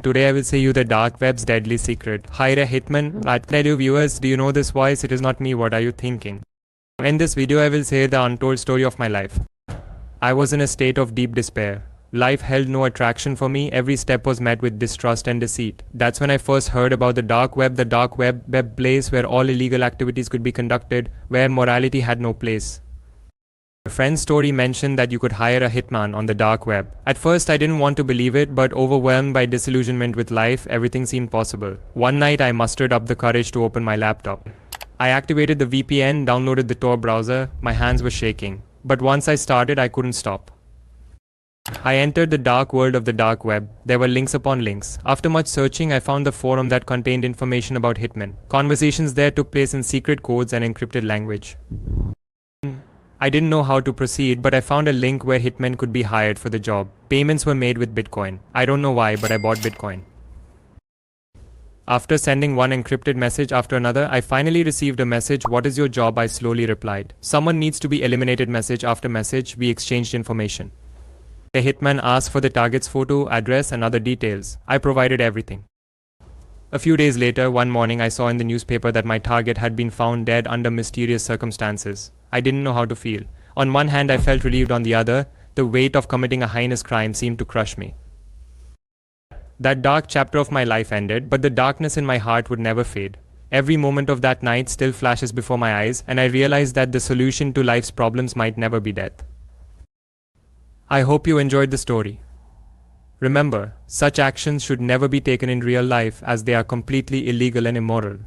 today I will say you the dark web's deadly secret. Hi, Hitman. I tell you viewers, do you know this voice? It is not me. What are you thinking? In this video I will say the untold story of my life. I was in a state of deep despair. Life held no attraction for me. Every step was met with distrust and deceit. That's when I first heard about the dark web, web place where all illegal activities could be conducted, where morality had no place. A friend's story mentioned that you could hire a hitman on the dark web. At first I didn't want to believe it, but overwhelmed by disillusionment with life, everything seemed possible. One night I mustered up the courage to open my laptop. I activated the VPN, downloaded the Tor browser. My hands were shaking. But once I started, I couldn't stop. I entered the dark world of the dark web. There were links upon links. After much searching, I found the forum that contained information about Hitman. Conversations there took place in secret codes and encrypted language. I didn't know how to proceed, but I found a link where hitmen could be hired for the job. Payments were made with Bitcoin. I don't know why, but I bought Bitcoin. After sending one encrypted message after another, I finally received a message, "What is your job?" I slowly replied. "Someone needs to be eliminated." Message after message, we exchanged information. The hitman asked for the target's photo, address and other details. I provided everything. A few days later, one morning I saw in the newspaper that my target had been found dead under mysterious circumstances. I didn't know how to feel. On one hand I felt relieved, on the other, the weight of committing a heinous crime seemed to crush me. That dark chapter of my life ended, but the darkness in my heart would never fade. Every moment of that night still flashes before my eyes, and I realize that the solution to life's problems might never be death. I hope you enjoyed the story. Remember, such actions should never be taken in real life as they are completely illegal and immoral.